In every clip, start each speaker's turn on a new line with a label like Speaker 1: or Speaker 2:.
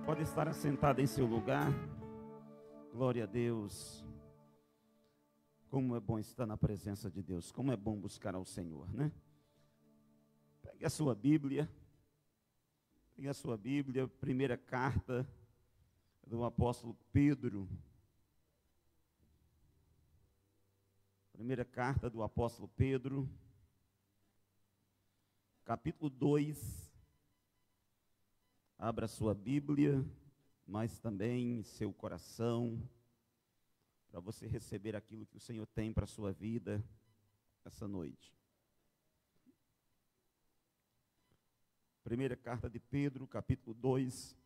Speaker 1: Pode estar assentado em seu lugar. Glória a Deus. Como é bom estar na presença de Deus. Como é bom buscar ao Senhor, né? Pegue a sua Bíblia. Pegue a sua Bíblia. Primeira carta do apóstolo Pedro. Primeira carta do apóstolo Pedro. Capítulo 2. Abra sua Bíblia, mas também seu coração, para você receber aquilo que o Senhor tem para a sua vida essa noite. Primeira carta de Pedro, capítulo 2,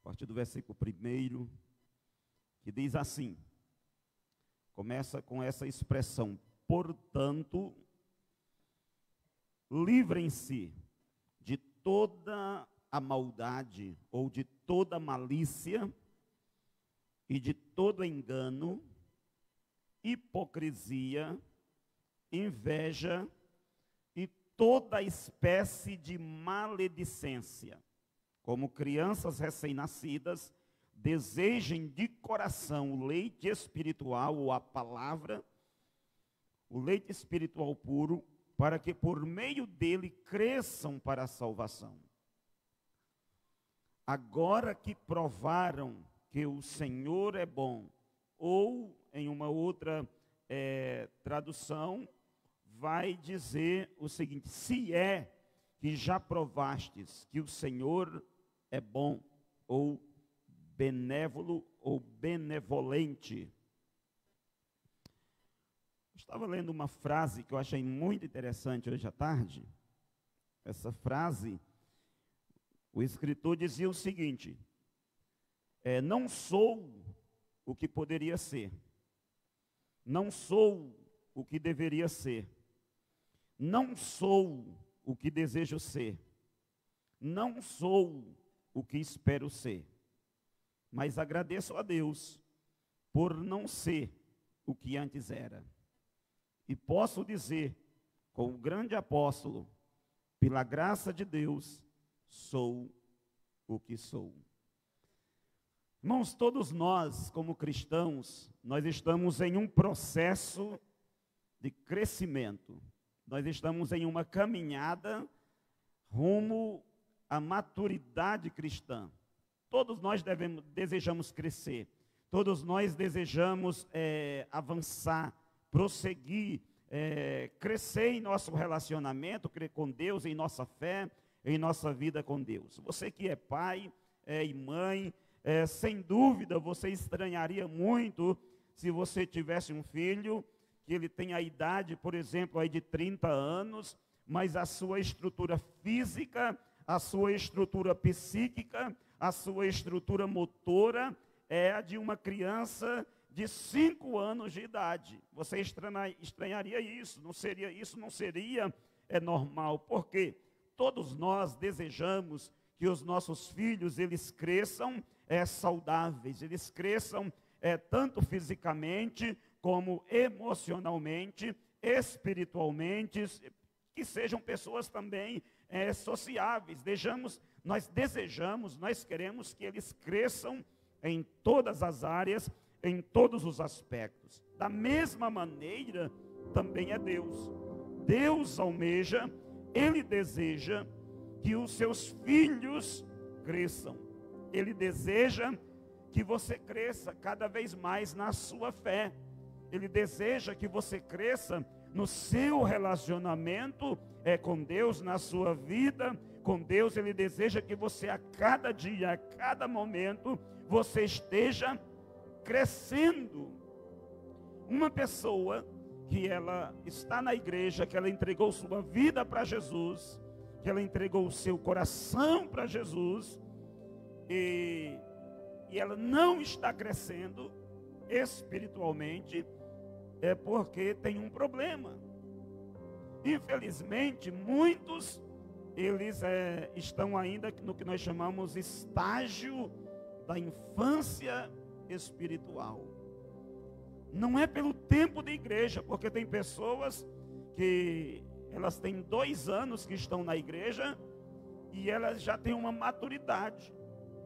Speaker 1: a partir do versículo 1, que diz assim, começa com essa expressão: portanto, livrem-se de toda a maldade ou de toda malícia e de todo engano, hipocrisia, inveja e toda espécie de maledicência. Como crianças recém-nascidas, desejem de coração o leite espiritual ou a palavra, o leite espiritual puro, para que por meio dele cresçam para a salvação. Agora que provaram que o Senhor é bom, ou em uma outra tradução, vai dizer o seguinte: se é que já provastes que o Senhor é bom, ou benévolo, ou benevolente. Estava lendo uma frase que eu achei muito interessante hoje à tarde. Essa frase, o escritor dizia o seguinte: não sou o que poderia ser, não sou o que deveria ser, não sou o que desejo ser, não sou o que espero ser, mas agradeço a Deus por não ser o que antes era. E posso dizer, com o grande apóstolo, pela graça de Deus, sou o que sou. Irmãos, todos nós, como cristãos, nós estamos em um processo de crescimento. Nós estamos em uma caminhada rumo à maturidade cristã. Todos nós desejamos crescer. Todos nós desejamos avançar, prosseguir, crescer em nosso relacionamento com Deus, em nossa fé, em nossa vida com Deus. Você que é pai e mãe, sem dúvida você estranharia muito se você tivesse um filho que ele tem a idade, por exemplo, aí de 30 anos, mas a sua estrutura física, a sua estrutura psíquica, a sua estrutura motora é a de uma criança de 5 anos de idade. Você estranharia isso, não seria normal, porque todos nós desejamos que os nossos filhos, eles cresçam saudáveis, eles cresçam tanto fisicamente, como emocionalmente, espiritualmente, que sejam pessoas também sociáveis. Nós queremos que eles cresçam em todas as áreas, em todos os aspectos. Da mesma maneira, também é Deus. Deus almeja, Ele deseja que os seus filhos cresçam. Ele deseja que você cresça cada vez mais na sua fé. Ele deseja que você cresça no seu relacionamento com Deus, na sua vida com Deus. Ele deseja que você a cada dia, a cada momento, você esteja crescendo. Uma pessoa que ela está na igreja, que ela entregou sua vida para Jesus, que ela entregou o seu coração para Jesus, e ela não está crescendo espiritualmente, é porque tem um problema. Infelizmente, muitos, eles estão ainda no que nós chamamos estágio da infância espiritual. Não é pelo tempo de igreja, porque tem pessoas que elas têm 2 anos que estão na igreja e elas já têm uma maturidade,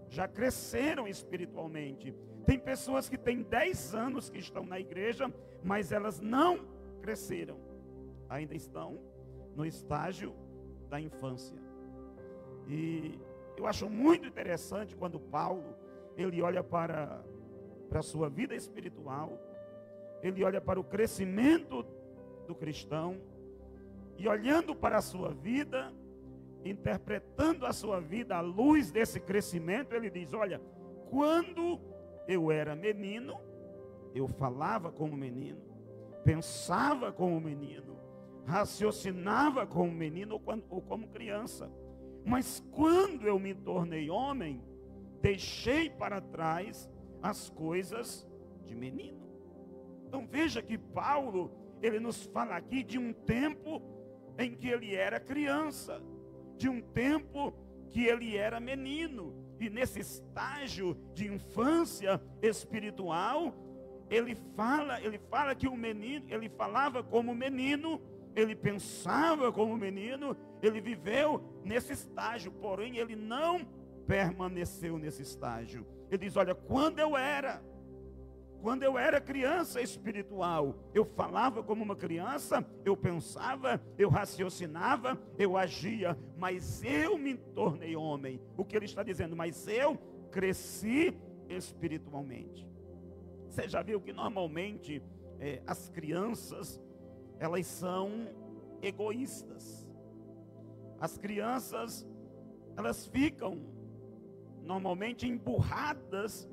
Speaker 1: já cresceram espiritualmente. Tem pessoas que têm 10 anos que estão na igreja, mas elas não cresceram, ainda estão no estágio da infância. E eu acho muito interessante quando Paulo, ele olha para a sua vida espiritual, ele olha para o crescimento do cristão, e olhando para a sua vida, interpretando a sua vida à luz desse crescimento, ele diz: olha, quando eu era menino, eu falava como menino, pensava como menino, raciocinava como menino ou como criança. Mas quando eu me tornei homem, deixei para trás as coisas de menino. Então veja que Paulo, ele nos fala aqui de um tempo em que ele era criança, de um tempo que ele era menino, e nesse estágio de infância espiritual, ele fala que o menino, ele falava como menino, ele pensava como menino, ele viveu nesse estágio, porém ele não permaneceu nesse estágio. Ele diz: olha, quando eu era criança espiritual, eu falava como uma criança, eu pensava, eu raciocinava, eu agia, mas eu me tornei homem. O que ele está dizendo? Mas eu cresci espiritualmente. Você já viu que normalmente as crianças, elas são egoístas. As crianças, elas ficam normalmente emburradas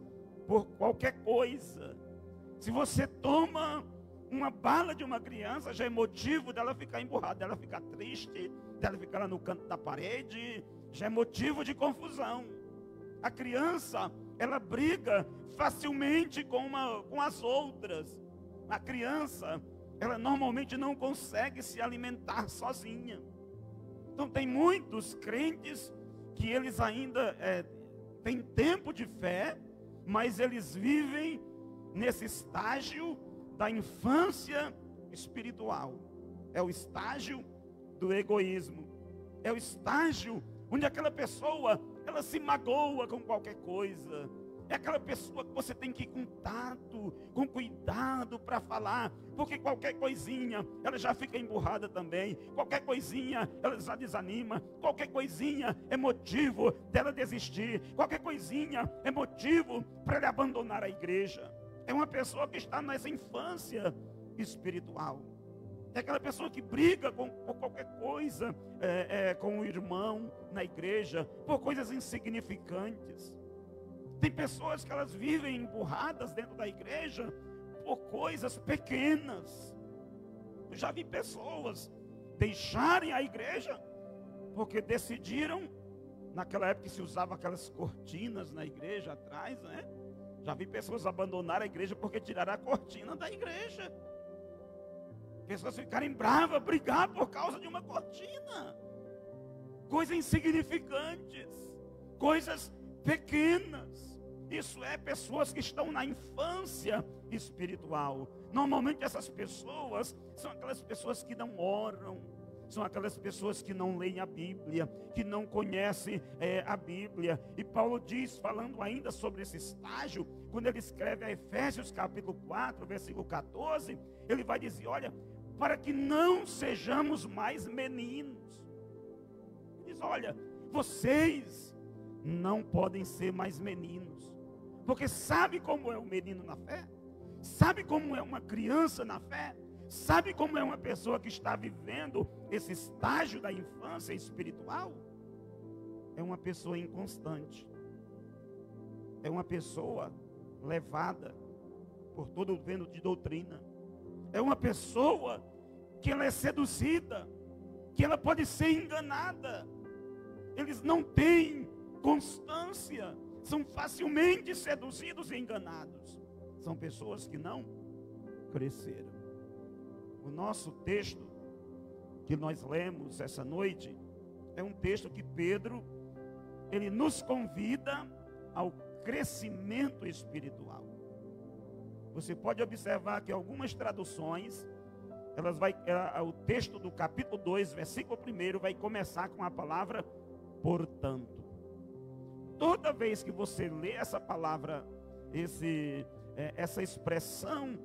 Speaker 1: por qualquer coisa. Se você toma uma bala de uma criança, já é motivo dela ficar emburrada, dela ficar triste, dela ficar lá no canto da parede, já é motivo de confusão. A criança, ela briga facilmente com as outras. A criança, ela normalmente não consegue se alimentar sozinha. Então tem muitos crentes que eles ainda têm tempo de fé, mas eles vivem nesse estágio da infância espiritual. É o estágio do egoísmo. É o estágio onde aquela pessoa, ela se magoa com qualquer coisa. É aquela pessoa que você tem que ir com tato, com cuidado para falar, porque qualquer coisinha, ela já fica emburrada também. Qualquer coisinha, ela já desanima. Qualquer coisinha é motivo dela desistir. Qualquer coisinha é motivo para ela abandonar a igreja. É uma pessoa que está nessa infância espiritual. É aquela pessoa que briga por qualquer coisa com o irmão na igreja, por coisas insignificantes. Tem pessoas que elas vivem emburradas dentro da igreja por coisas pequenas. Eu já vi pessoas deixarem a igreja porque decidiram, naquela época se usava aquelas cortinas na igreja atrás, né? Já vi pessoas abandonar a igreja porque tiraram a cortina da igreja. Pessoas ficarem bravas, brigar por causa de uma cortina. Coisas insignificantes, coisas pequenas. Isso é pessoas que estão na infância espiritual. Normalmente essas pessoas são aquelas pessoas que não oram, são aquelas pessoas que não leem a Bíblia, que não conhecem a Bíblia. E Paulo diz, falando ainda sobre esse estágio, quando ele escreve a Efésios capítulo 4, versículo 14, ele vai dizer: olha, para que não sejamos mais meninos. Ele diz: olha, vocês não podem ser mais meninos, porque sabe como é um menino na fé? Sabe como é uma criança na fé? Sabe como é uma pessoa que está vivendo esse estágio da infância espiritual? É uma pessoa inconstante. É uma pessoa levada por todo o vento de doutrina. É uma pessoa que ela é seduzida, que ela pode ser enganada. Eles não têm constância, são facilmente seduzidos e enganados. São pessoas que não cresceram. O nosso texto que nós lemos essa noite é um texto que Pedro, ele nos convida ao crescimento espiritual. Você pode observar que algumas traduções, o texto do capítulo 2, versículo 1, vai começar com a palavra portanto. Toda vez que você lê essa palavra, essa expressão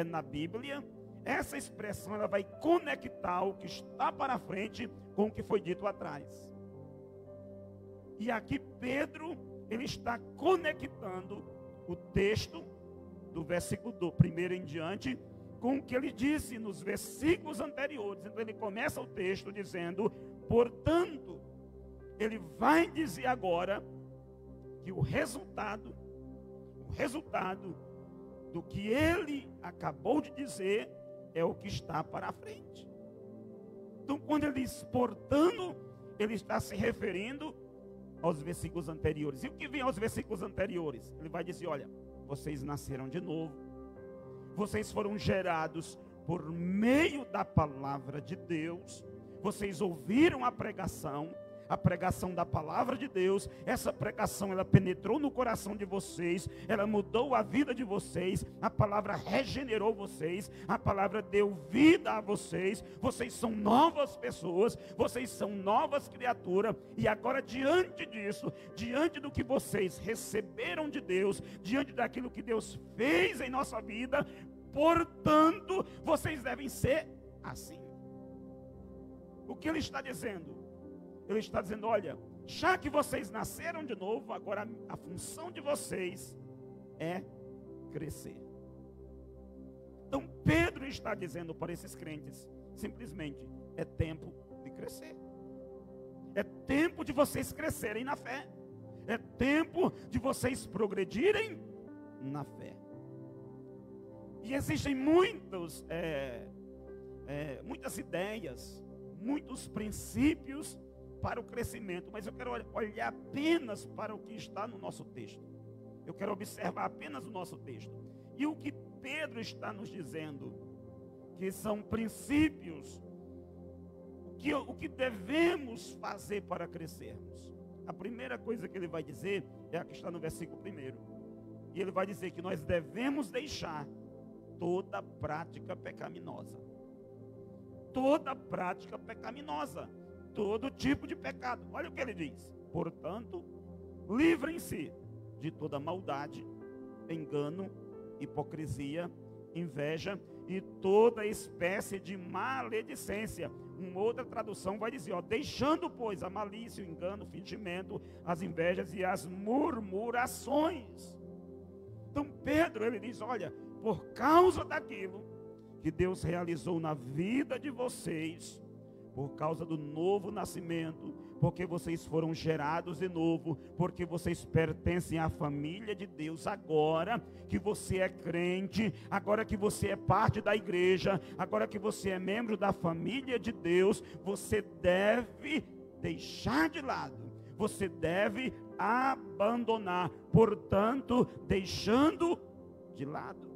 Speaker 1: na Bíblia, essa expressão ela vai conectar o que está para frente com o que foi dito atrás. E aqui Pedro, ele está conectando o texto do versículo 1 em diante com o que ele disse nos versículos anteriores. Então ele começa o texto dizendo, portanto, ele vai dizer agora que o resultado do que ele acabou de dizer é o que está para a frente. Então, quando ele diz portanto, ele está se referindo aos versículos anteriores. E o que vem aos versículos anteriores? Ele vai dizer, olha, vocês nasceram de novo, vocês foram gerados por meio da palavra de Deus, vocês ouviram a pregação da palavra de Deus. Essa pregação, ela penetrou no coração de vocês, ela mudou a vida de vocês, a palavra regenerou vocês, a palavra deu vida a vocês, vocês são novas pessoas, vocês são novas criaturas, e agora diante disso, diante do que vocês receberam de Deus, diante daquilo que Deus fez em nossa vida, portanto, vocês devem ser assim. O que ele está dizendo? Ele está dizendo, olha, já que vocês nasceram de novo, agora a função de vocês é crescer. Então Pedro está dizendo para esses crentes, simplesmente, é tempo de crescer. É tempo de vocês crescerem na fé. É tempo de vocês progredirem na fé. E existem muitas ideias, muitos princípios para o crescimento, mas eu quero olhar apenas para o que está no nosso texto. Eu quero observar apenas o nosso texto. E o que Pedro está nos dizendo, que são princípios, o que devemos fazer para crescermos. A primeira coisa que ele vai dizer é a que está no versículo 1. E ele vai dizer que nós devemos deixar toda prática pecaminosa. Toda prática pecaminosa. Todo tipo de pecado. Olha o que ele diz. Portanto, livrem-se de toda maldade, engano, hipocrisia, inveja e toda espécie de maledicência. Uma outra tradução vai dizer, deixando, pois, a malícia, o engano, o fingimento, as invejas e as murmurações. Então Pedro, ele diz, olha, por causa daquilo que Deus realizou na vida de vocês, por causa do novo nascimento, porque vocês foram gerados de novo, porque vocês pertencem à família de Deus, agora que você é crente, agora que você é parte da igreja, agora que você é membro da família de Deus, você deve deixar de lado, você deve abandonar, portanto, deixando de lado.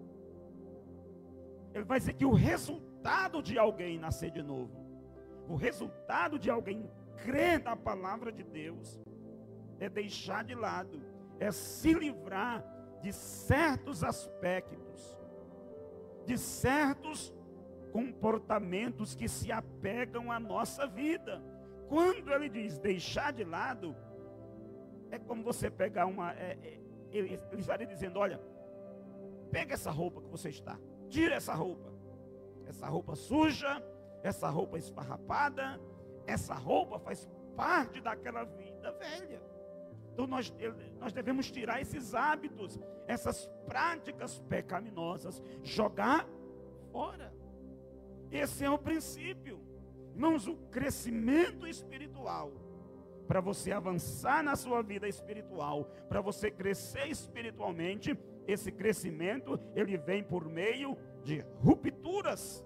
Speaker 1: Ele vai dizer que o resultado de alguém nascer de novo, o resultado de alguém crer na palavra de Deus, é deixar de lado, é se livrar de certos aspectos, de certos comportamentos que se apegam à nossa vida. Quando ele diz deixar de lado, é como você pegar ele estaria dizendo, olha, pega essa roupa que você está, tira essa roupa suja, essa roupa esfarrapada, essa roupa faz parte daquela vida velha. Então nós devemos tirar esses hábitos, essas práticas pecaminosas, jogar fora. Esse é o princípio. Irmãos, o crescimento espiritual, para você avançar na sua vida espiritual, para você crescer espiritualmente, esse crescimento, ele vem por meio de rupturas.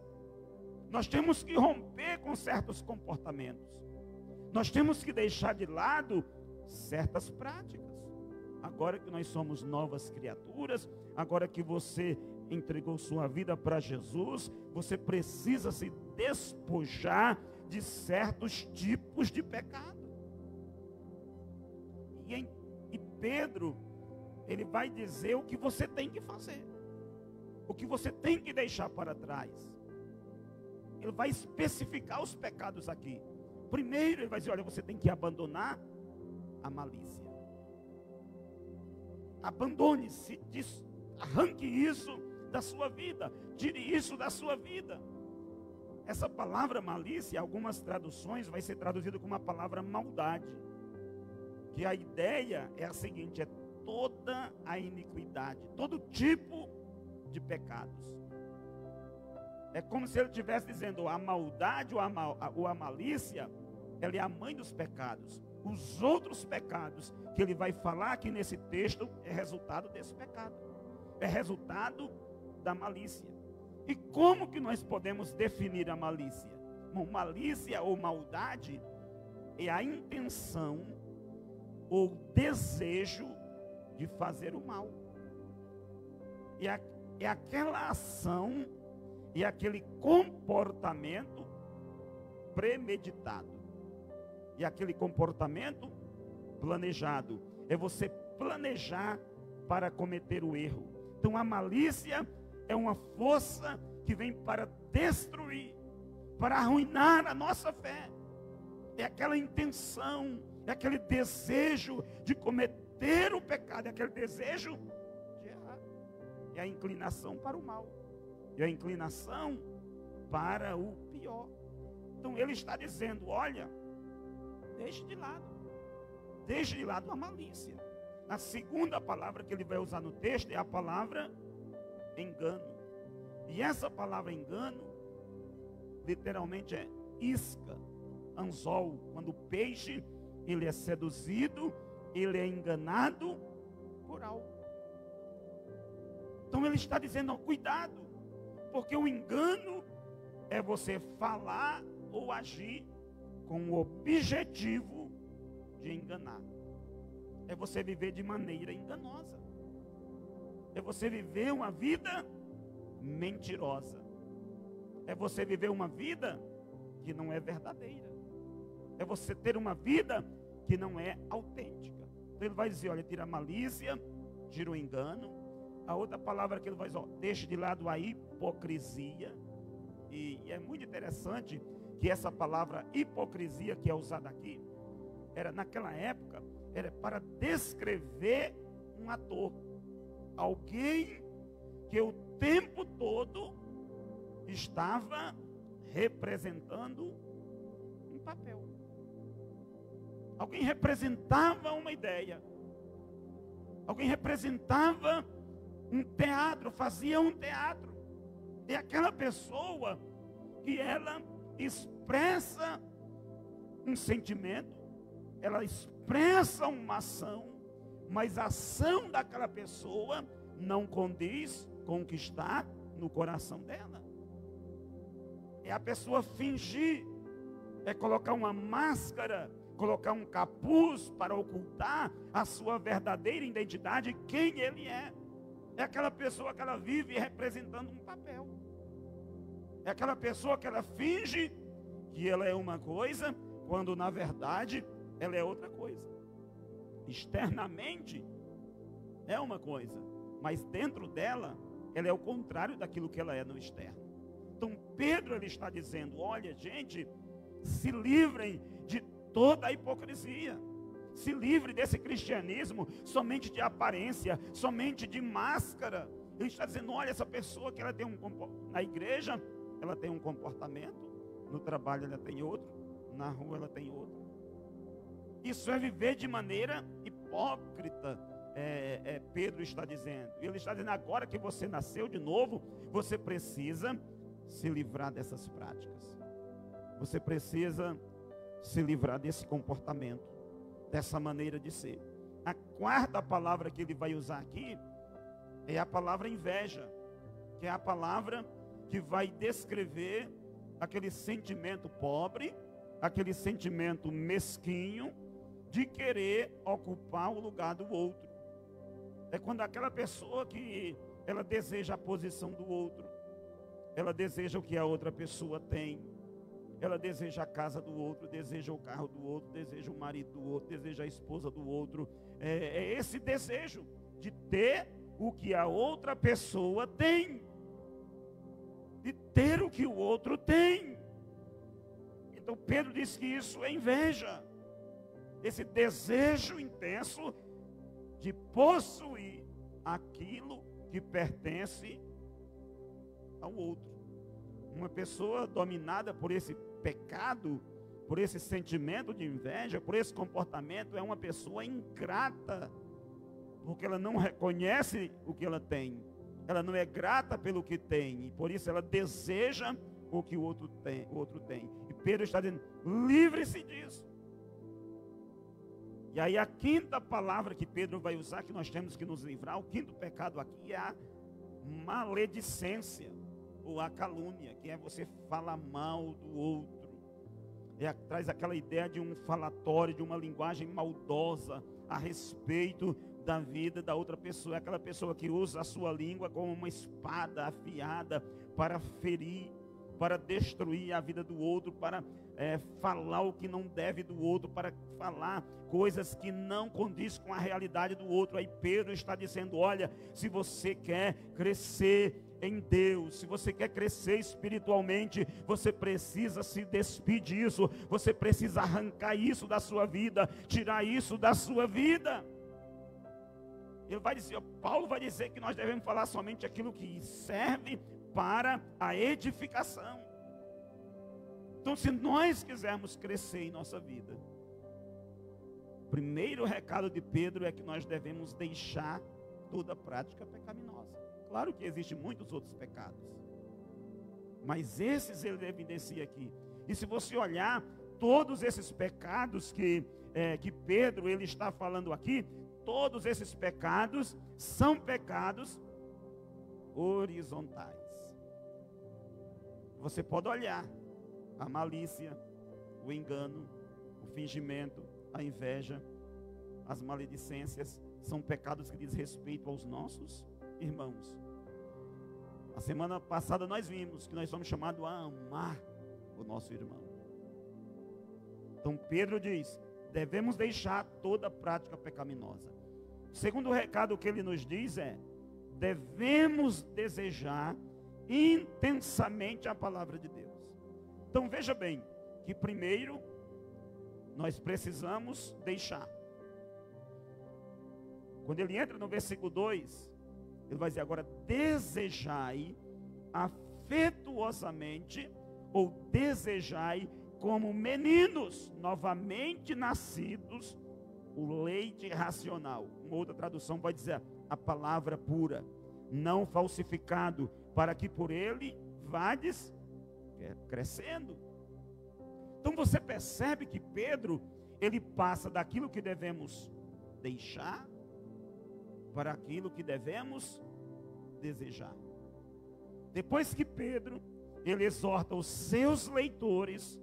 Speaker 1: Nós temos que romper com certos comportamentos. Nós temos que deixar de lado certas práticas. Agora que nós somos novas criaturas, agora que você entregou sua vida para Jesus, você precisa se despojar de certos tipos de pecado. E Pedro, ele vai dizer o que você tem que fazer, o que você tem que deixar para trás. Ele vai especificar os pecados aqui. Primeiro ele vai dizer, olha, você tem que abandonar a malícia. Abandone-se disso, arranque isso da sua vida, tire isso da sua vida. Essa palavra malícia, em algumas traduções, vai ser traduzida como a palavra maldade. Que a ideia é a seguinte: é toda a iniquidade, todo tipo de pecados. É como se ele estivesse dizendo, a maldade ou a malícia, ela é a mãe dos pecados. Os outros pecados que ele vai falar aqui nesse texto é resultado desse pecado. É resultado da malícia. E como que nós podemos definir a malícia? Bom, malícia ou maldade é a intenção ou desejo de fazer o mal. É aquela ação e aquele comportamento premeditado. E aquele comportamento planejado. É você planejar para cometer o erro. Então a malícia é uma força que vem para destruir, para arruinar a nossa fé. É aquela intenção, é aquele desejo de cometer o pecado, é aquele desejo de errar. É a inclinação para o mal. É a inclinação para o pior. Então ele está dizendo, olha, deixe de lado a malícia. A segunda palavra que ele vai usar no texto é a palavra engano. E essa palavra engano, literalmente é isca, anzol. Quando o peixe, ele é seduzido, ele é enganado por algo. Então ele está dizendo, cuidado, porque o engano é você falar ou agir com o objetivo de enganar. É você viver de maneira enganosa. É você viver uma vida mentirosa. É você viver uma vida que não é verdadeira. É você ter uma vida que não é autêntica. Então ele vai dizer, olha, tira a malícia, tira o engano. A outra palavra que ele vai dizer, deixe de lado a hipocrisia. E é muito interessante que essa palavra hipocrisia que é usada aqui, era naquela época, era para descrever um ator. Alguém que o tempo todo estava representando um papel. Alguém representava uma ideia. Alguém representava um teatro, fazia um teatro. E aquela pessoa que ela expressa um sentimento, ela expressa uma ação, mas a ação daquela pessoa não condiz com o que está no coração dela. É a pessoa fingir, é colocar uma máscara, colocar um capuz para ocultar a sua verdadeira identidade, quem ele é. É aquela pessoa que ela vive representando um papel. É aquela pessoa que ela finge que ela é uma coisa, quando na verdade ela é outra coisa. Externamente é uma coisa, mas dentro dela, ela é o contrário daquilo que ela é no externo. Então Pedro ele está dizendo, olha gente, se livrem de toda a hipocrisia. Se livre desse cristianismo somente de aparência, somente de máscara. Ele está dizendo, olha, essa pessoa que ela tem na igreja, ela tem um comportamento, no trabalho ela tem outro, na rua ela tem outro. Isso é viver de maneira hipócrita, Pedro está dizendo. Ele está dizendo, agora que você nasceu de novo, você precisa se livrar dessas práticas. Você precisa se livrar desse comportamento, dessa maneira de ser. A quarta palavra que ele vai usar aqui é a palavra inveja, que é a palavra que vai descrever aquele sentimento pobre, aquele sentimento mesquinho de querer ocupar o lugar do outro. É quando aquela pessoa que ela deseja a posição do outro, ela deseja o que a outra pessoa tem, ela deseja a casa do outro, deseja o carro do outro, deseja o marido do outro, deseja a esposa do outro. É esse desejo de ter o que a outra pessoa tem, de ter o que o outro tem. Então Pedro diz que isso é inveja. esse desejo intenso de possuir aquilo que pertence ao outro. Uma pessoa dominada por esse pecado, por esse sentimento de inveja, por esse comportamento, é uma pessoa ingrata, porque ela não reconhece o que ela tem, ela não é grata pelo que tem, e por isso ela deseja o que o outro tem. E Pedro está dizendo: livre-se disso. E aí a quinta palavra que Pedro vai usar, que nós temos que nos livrar, o quinto pecado aqui é a maledicência, ou a calúnia, que é você falar mal do outro. Traz aquela ideia de um falatório, de uma linguagem maldosa a respeito da vida da outra pessoa. É aquela pessoa que usa a sua língua como uma espada afiada para ferir, para destruir a vida do outro, para falar o que não deve do outro, para falar coisas que não condiz com a realidade do outro. Aí Pedro está dizendo: olha, se você quer crescer em Deus, se você quer crescer espiritualmente, você precisa se despir disso, você precisa arrancar isso da sua vida, tirar isso da sua vida. Ele vai dizer, Paulo vai dizer que nós devemos falar somente aquilo que serve para a edificação. Então, se nós quisermos crescer em nossa vida, o primeiro recado de Pedro é que nós devemos deixar toda prática pecaminosa. Claro que existem muitos outros pecados, mas esses ele evidencia aqui. E se você olhar todos esses pecados que Pedro ele está falando aqui, todos esses pecados são pecados horizontais. Você pode olhar a malícia, o engano, o fingimento, a inveja, as maledicências, são pecados que diz respeito aos nossos irmãos. A semana passada nós vimos que nós somos chamados a amar o nosso irmão. Então Pedro diz: devemos deixar toda prática pecaminosa. O segundo recado que ele nos diz é: devemos desejar intensamente a palavra de Deus. Então veja bem, que primeiro nós precisamos deixar. Quando ele entra no versículo 2, ele vai dizer agora: desejai afetuosamente, ou desejai como meninos novamente nascidos, o leite racional. Uma outra tradução vai dizer a palavra pura, não falsificado, para que por ele vades crescendo. Então você percebe que Pedro, ele passa daquilo que devemos deixar para aquilo que devemos desejar. Depois que Pedro, ele exorta os seus leitores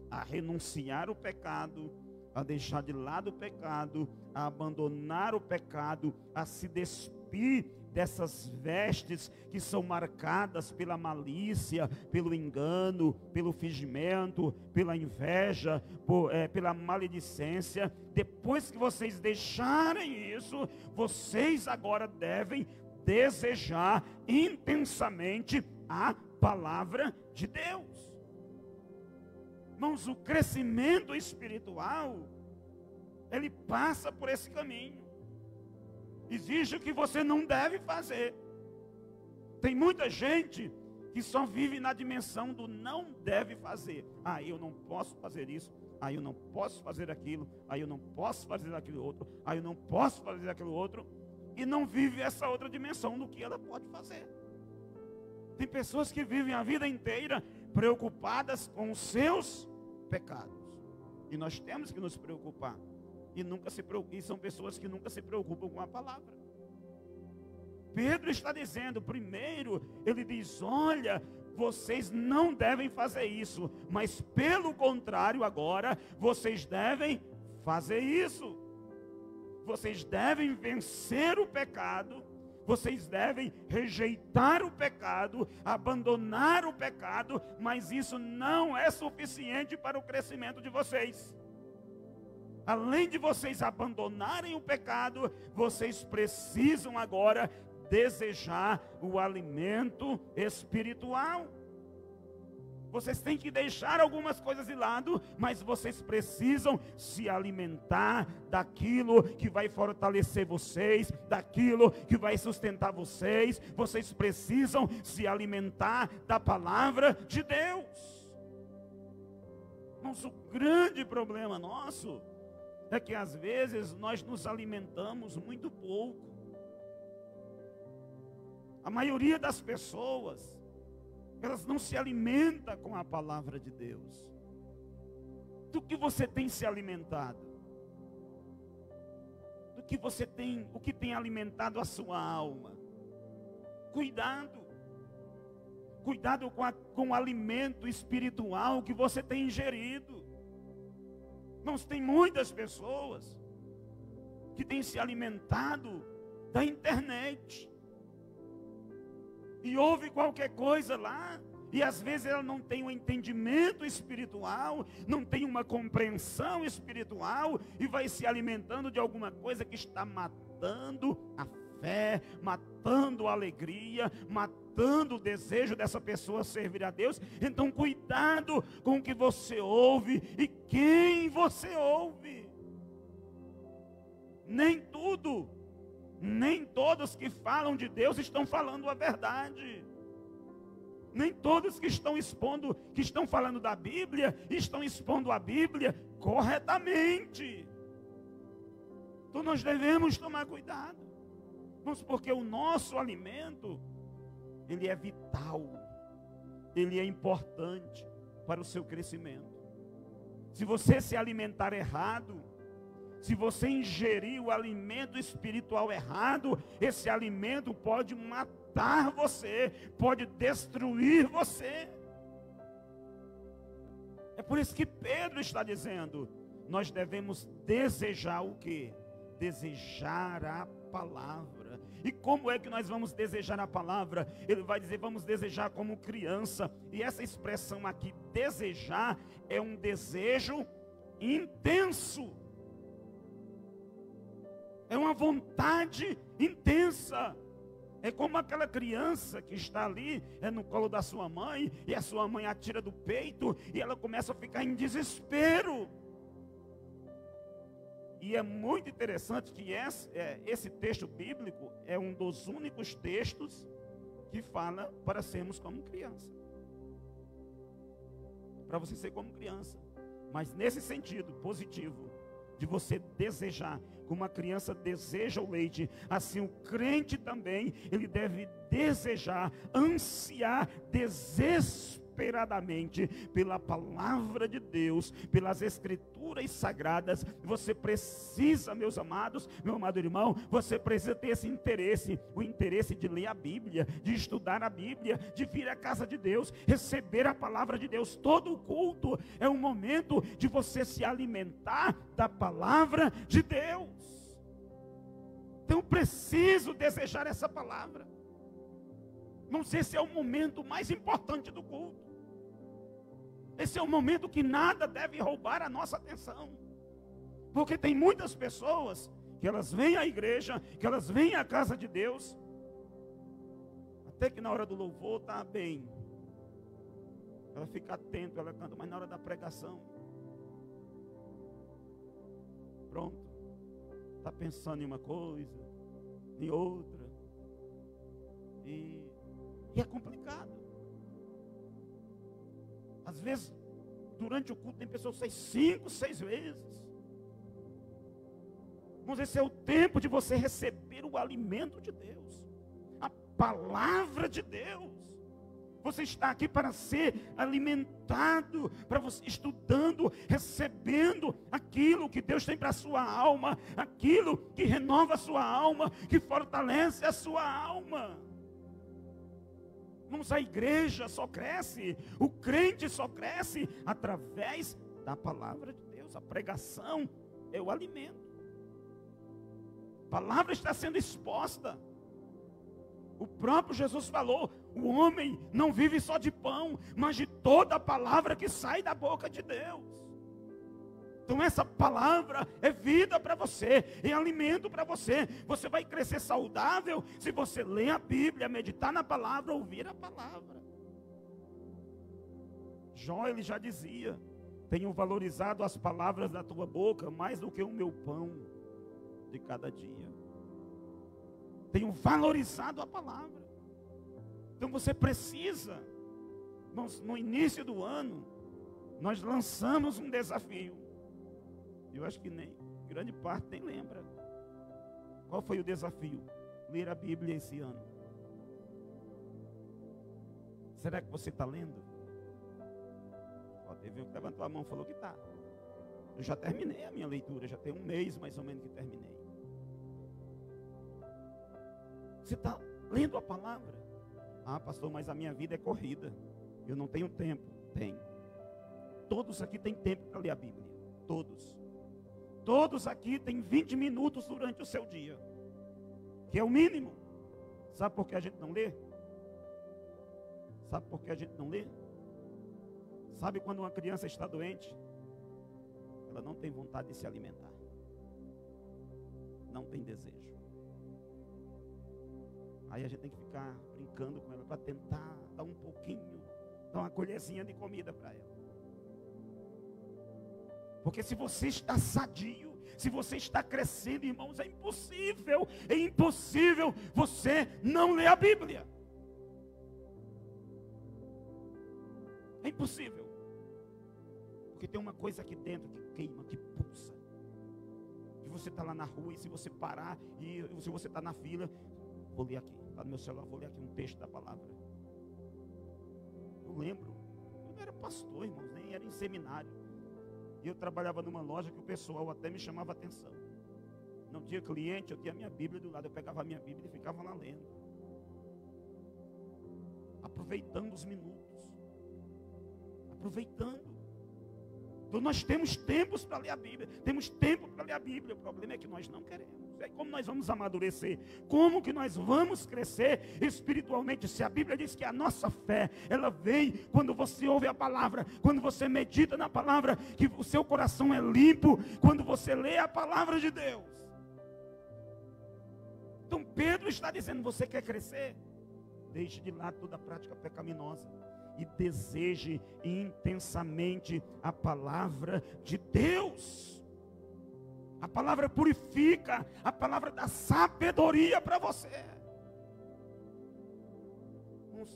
Speaker 1: a renunciar o pecado, a deixar de lado o pecado, a abandonar o pecado, a se despir dessas vestes que são marcadas pela malícia, pelo engano, pelo fingimento, pela inveja, pela maledicência. Depois que vocês deixarem isso, vocês agora devem desejar intensamente a palavra de Deus. Irmãos, o crescimento espiritual, ele passa por esse caminho. Existe o que você não deve fazer. Tem muita gente que só vive na dimensão do não deve fazer. Ah, eu não posso fazer isso. Ah, eu não posso fazer aquilo. Ah, eu não posso fazer aquilo outro. Ah, eu não posso fazer aquilo outro. E não vive essa outra dimensão do que ela pode fazer. Tem pessoas que vivem a vida inteira preocupadas com os seus pecados. E nós temos que nos preocupar. E são pessoas que nunca se preocupam com a palavra. Pedro está dizendo, primeiro, ele diz: olha, vocês não devem fazer isso, mas pelo contrário, agora, vocês devem fazer isso. Vocês devem vencer o pecado, vocês devem rejeitar o pecado, abandonar o pecado, mas isso não é suficiente para o crescimento de vocês. Além de vocês abandonarem o pecado, vocês precisam agora desejar o alimento espiritual. Vocês têm que deixar algumas coisas de lado, mas vocês precisam se alimentar daquilo que vai fortalecer vocês, daquilo que vai sustentar vocês. Vocês precisam se alimentar da palavra de Deus. Mas o grande problema nosso é que às vezes nós nos alimentamos muito pouco. A maioria das pessoas, elas não se alimentam com a palavra de Deus. Do que você tem se alimentado? Do que você tem, o que tem alimentado a sua alma? Cuidado. Cuidado com o alimento espiritual que você tem ingerido. Mas tem muitas pessoas que têm se alimentado da internet. E ouve qualquer coisa lá, e às vezes ela não tem um entendimento espiritual, não tem uma compreensão espiritual, e vai se alimentando de alguma coisa que está matando a fé, matando a alegria, matando o desejo dessa pessoa servir a Deus. Então cuidado com o que você ouve e quem você ouve. Nem tudo, nem todos que falam de Deus estão falando a verdade. Nem todos que estão falando da Bíblia, estão expondo a Bíblia corretamente. Então nós devemos tomar cuidado. Mas porque o nosso alimento, ele é vital, ele é importante para o seu crescimento. Se você se alimentar errado, se você ingerir o alimento espiritual errado, esse alimento pode matar você, pode destruir você. É por isso que Pedro está dizendo, nós devemos desejar o quê? Desejar a palavra. E como é que nós vamos desejar a palavra? Ele vai dizer, vamos desejar como criança. E essa expressão aqui, desejar, é um desejo intenso. É uma vontade intensa. É como aquela criança que está ali, no colo da sua mãe, e a sua mãe a tira do peito, e ela começa a ficar em desespero. E é muito interessante que esse texto bíblico é um dos únicos textos que fala para sermos como criança. Para você ser como criança. Mas nesse sentido positivo, de você desejar, como a criança deseja o leite, assim o crente também, ele deve desejar, ansiar desesperadamente pela palavra de Deus, pelas escrituras sagradas. Você precisa, meus amados, meu amado irmão, você precisa ter esse interesse, o interesse de ler a Bíblia, de estudar a Bíblia, de vir à casa de Deus, receber a palavra de Deus. Todo o culto é um momento de você se alimentar da palavra de Deus. Então preciso desejar essa palavra. Não sei se é o momento mais importante do culto. Esse é o momento que nada deve roubar a nossa atenção. Porque tem muitas pessoas que elas vêm à igreja, que elas vêm à casa de Deus, até que na hora do louvor está bem. Ela fica atenta, ela canta, mas na hora da pregação, pronto, está pensando em uma coisa, em outra, e é complicado. Às vezes, durante o culto, tem pessoas que saem 5, 6 vezes. Mas esse é o tempo de você receber o alimento de Deus, a palavra de Deus. Você está aqui para ser alimentado, para você estudando, recebendo aquilo que Deus tem para a sua alma, aquilo que renova a sua alma, que fortalece a sua alma. Irmãos, a igreja só cresce, o crente só cresce através da palavra de Deus. A pregação é o alimento. A palavra está sendo exposta. O próprio Jesus falou, o homem não vive só de pão, mas de toda a palavra que sai da boca de Deus. Então essa palavra é vida para você, é alimento para você. Você vai crescer saudável se você ler a Bíblia, meditar na palavra, ouvir a palavra. Jó, ele já dizia: tenho valorizado as palavras da tua boca mais do que o meu pão de cada dia. Tenho valorizado a palavra. Então você precisa, no início do ano, nós lançamos um desafio. Eu acho que nem grande parte nem lembra. Qual foi o desafio? Ler a Bíblia esse ano. Será que você está lendo? Ó, teve um que levantou a mão e falou que está. Eu já terminei a minha leitura, já tem um mês mais ou menos que terminei. Você está lendo a palavra? Ah, pastor, mas a minha vida é corrida. Eu não tenho tempo. Tem. Todos aqui têm tempo para ler a Bíblia. Todos. Todos aqui têm 20 minutos durante o seu dia. Que é o mínimo. Sabe por que a gente não lê? Sabe por que a gente não lê? Sabe quando uma criança está doente? Ela não tem vontade de se alimentar. Não tem desejo. Aí a gente tem que ficar brincando com ela para tentar dar um pouquinho, dar uma colherzinha de comida para ela. Porque se você está sadio, se você está crescendo, irmãos, é impossível você não ler a Bíblia. É impossível. Porque tem uma coisa aqui dentro que queima, que pulsa. Que você está lá na rua e se você parar, e se você está na fila, vou ler aqui, está no meu celular, vou ler aqui um texto da palavra. Eu lembro, eu não era pastor, irmãos, nem era em seminário. E eu trabalhava numa loja que o pessoal até me chamava a atenção. Não tinha cliente, eu tinha a minha Bíblia do lado, eu pegava a minha Bíblia e ficava lá lendo. Aproveitando os minutos. Aproveitando. Então nós temos tempos para ler a Bíblia. Temos tempo para ler a Bíblia. O problema é que nós não queremos. É como nós vamos amadurecer? Como que nós vamos crescer espiritualmente? Se a Bíblia diz que a nossa fé, ela vem quando você ouve a palavra, quando você medita na palavra, que o seu coração é limpo, quando você lê a palavra de Deus. Então Pedro está dizendo: você quer crescer? Deixe de lado toda a prática pecaminosa e deseje intensamente a palavra de Deus. A palavra purifica, a palavra dá sabedoria para você.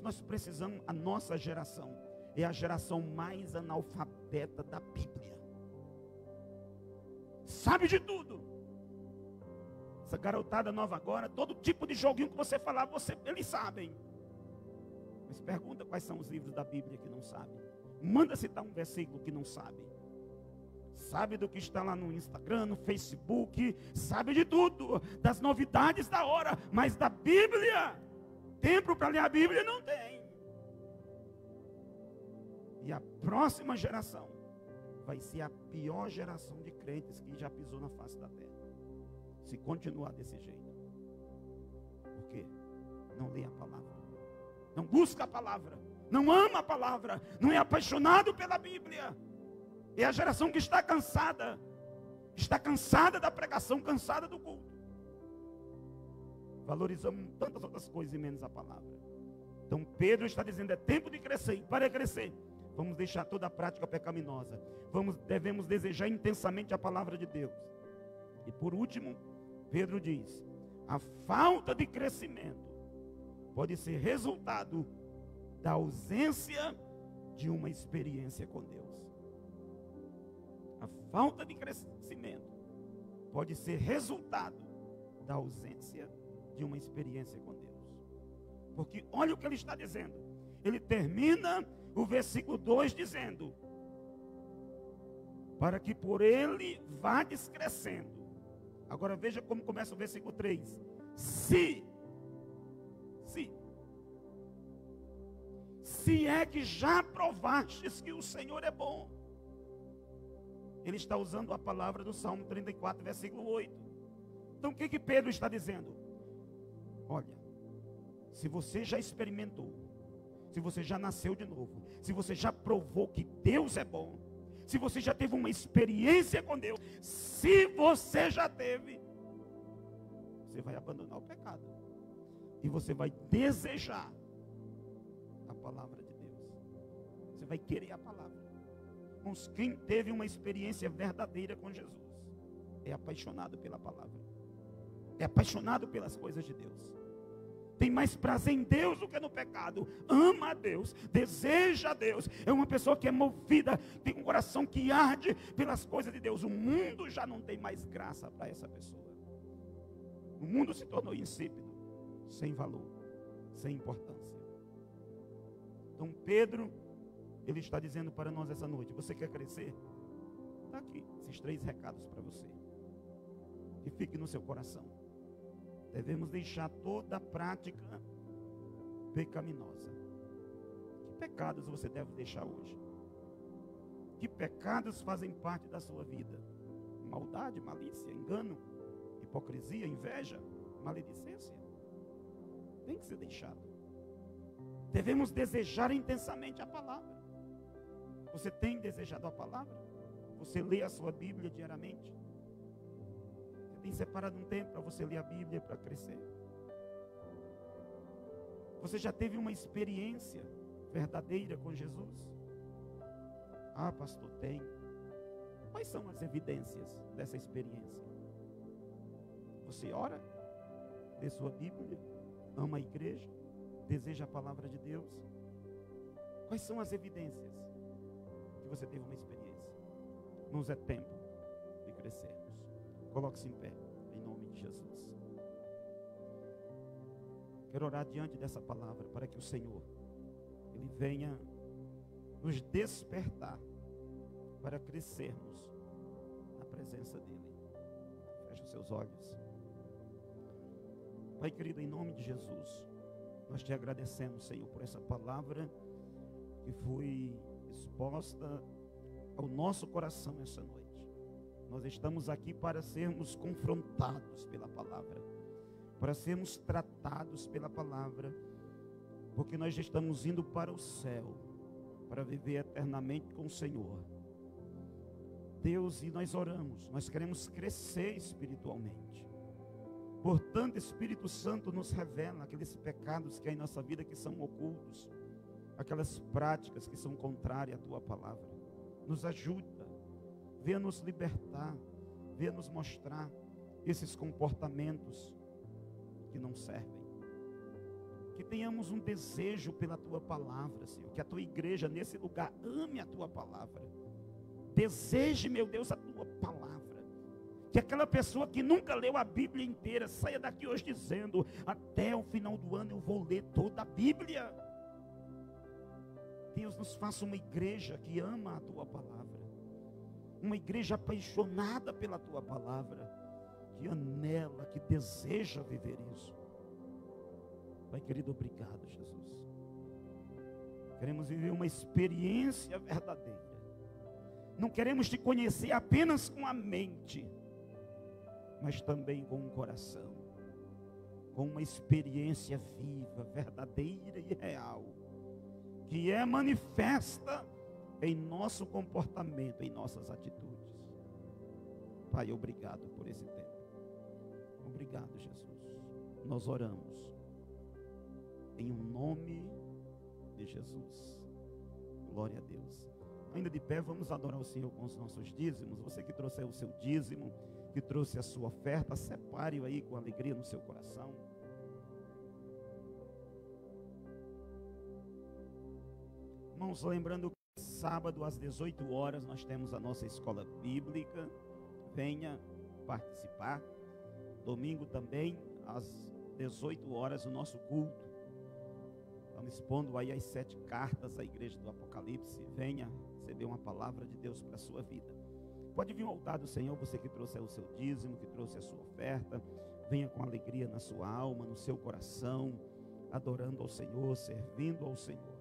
Speaker 1: Nós precisamos, a nossa geração é a geração mais analfabeta da Bíblia. Sabe de tudo. Essa garotada nova agora, todo tipo de joguinho que você falar, eles sabem. Mas pergunta quais são os livros da Bíblia que não sabem. Manda citar um versículo que não sabe. Sabe do que está lá no Instagram, no Facebook, sabe de tudo, das novidades da hora, mas da Bíblia, tempo para ler a Bíblia não tem. E a próxima geração vai ser a pior geração de crentes que já pisou na face da terra, se continuar desse jeito. Por quê? Não lê a palavra, não busca a palavra, não ama a palavra, não é apaixonado pela Bíblia. É a geração que está cansada da pregação, cansada do culto. Valorizamos tantas outras coisas e menos a palavra. Então Pedro está dizendo: é tempo de crescer, e para crescer, vamos deixar toda a prática pecaminosa. Devemos desejar intensamente a palavra de Deus. E por último, Pedro diz: a falta de crescimento pode ser resultado da ausência de uma experiência com Deus. A falta de crescimento pode ser resultado da ausência de uma experiência com Deus. Porque olha o que ele está dizendo. Ele termina o versículo 2 dizendo: para que por ele vá descrescendo. Agora veja como começa o versículo 3. Se é que já provastes que o Senhor é bom. Ele está usando a palavra do Salmo 34, versículo 8. Então o que Pedro está dizendo? Olha, se você já experimentou, se você já nasceu de novo, se você já provou que Deus é bom, se você já teve uma experiência com Deus, se você já teve, você vai abandonar o pecado. E você vai desejar a palavra de Deus. você vai querer a palavra. Irmãos, quem teve uma experiência verdadeira com Jesus é apaixonado pela palavra, é apaixonado pelas coisas de Deus, tem mais prazer em Deus do que no pecado, ama a Deus, deseja a Deus, é uma pessoa que é movida, tem um coração que arde pelas coisas de Deus. O mundo já não tem mais graça para essa pessoa. O mundo se tornou insípido, sem valor, sem importância. Então Pedro, ele está dizendo para nós essa noite: você quer crescer? Está aqui, esses 3 recados para você, que fique no seu coração. Devemos deixar toda a prática pecaminosa. Que pecados você deve deixar hoje? Que pecados fazem parte da sua vida? Maldade, malícia, engano, hipocrisia, inveja, maledicência. Tem que ser deixado. Devemos desejar intensamente a palavra. Você tem desejado a palavra? Você lê a sua Bíblia diariamente? Você tem separado um tempo para você ler a Bíblia para crescer? Você já teve uma experiência verdadeira com Jesus? Ah, pastor, tem. Quais são as evidências dessa experiência? Você ora, lê sua Bíblia, ama a igreja, deseja a palavra de Deus? Quais são as evidências que você teve uma experiência? Irmãos, é tempo de crescermos. Coloque-se em pé, em nome de Jesus. Quero orar diante dessa palavra para que o Senhor, Ele venha nos despertar para crescermos na presença dEle. Feche os seus olhos. Pai querido, em nome de Jesus, nós te agradecemos, Senhor, por essa palavra que foi exposta ao nosso coração essa noite. Nós estamos aqui para sermos confrontados pela palavra, para sermos tratados pela palavra, porque nós estamos indo para o céu, para viver eternamente com o Senhor. Deus, e nós oramos, nós queremos crescer espiritualmente. Portanto, Espírito Santo nos revela aqueles pecados que há em nossa vida que são ocultos, aquelas práticas que são contrárias à Tua palavra. Nos ajuda, venha nos libertar, venha nos mostrar esses comportamentos que não servem. Que tenhamos um desejo pela Tua palavra, Senhor, que a Tua igreja nesse lugar ame a Tua palavra, deseje, meu Deus, a Tua palavra. Que aquela pessoa que nunca leu a Bíblia inteira saia daqui hoje dizendo: até o final do ano eu vou ler toda a Bíblia. Deus, nos faça uma igreja que ama a Tua palavra, uma igreja apaixonada pela Tua palavra, que anela, que deseja viver isso. Pai querido, obrigado, Jesus. Queremos viver uma experiência verdadeira. Não queremos Te conhecer apenas com a mente, mas também com o coração, com uma experiência viva, verdadeira e real, que é manifesta em nosso comportamento, em nossas atitudes. Pai, obrigado por esse tempo. Obrigado, Jesus. Nós oramos em nome de Jesus. Glória a Deus. Ainda de pé, vamos adorar o Senhor com os nossos dízimos. Você que trouxe o seu dízimo, que trouxe a sua oferta, separe-o aí com alegria no seu coração. Irmãos, lembrando que sábado às 18 horas nós temos a nossa escola bíblica. Venha participar. Domingo também às 18 horas o nosso culto. Estamos expondo aí as 7 cartas à igreja do Apocalipse. Venha receber uma palavra de Deus para a sua vida. Pode vir ao altar do Senhor, você que trouxe o seu dízimo, que trouxe a sua oferta. Venha com alegria na sua alma, no seu coração, adorando ao Senhor, servindo ao Senhor.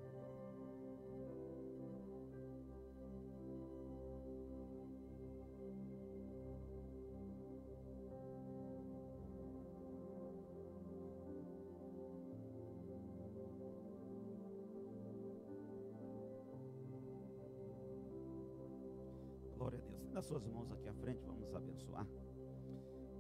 Speaker 1: Glória a Deus. Nas suas mãos aqui à frente, vamos abençoar.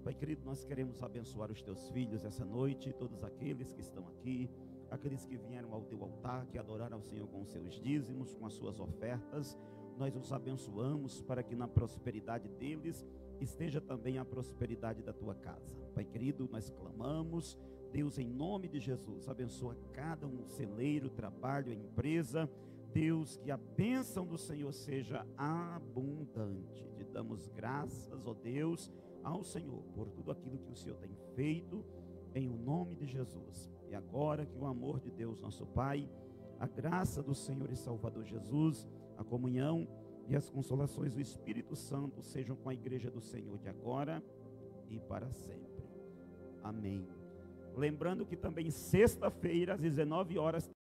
Speaker 1: Pai querido, nós queremos abençoar os teus filhos essa noite, todos aqueles que estão aqui aqueles que vieram ao teu altar, que adoraram ao Senhor com os seus dízimos, com as suas ofertas. Nós os abençoamos para que na prosperidade deles esteja também a prosperidade da tua casa. Pai querido, nós clamamos, Deus, em nome de Jesus, abençoa cada um, celeiro, trabalho, empresa. Deus, que a bênção do Senhor seja abundante. Te damos graças, ó Deus, ao Senhor, por tudo aquilo que o Senhor tem feito, em o nome de Jesus. E agora que o amor de Deus, nosso Pai, a graça do Senhor e Salvador Jesus, a comunhão e as consolações do Espírito Santo sejam com a igreja do Senhor de agora e para sempre. Amém. Lembrando que também sexta-feira, às 19 horas,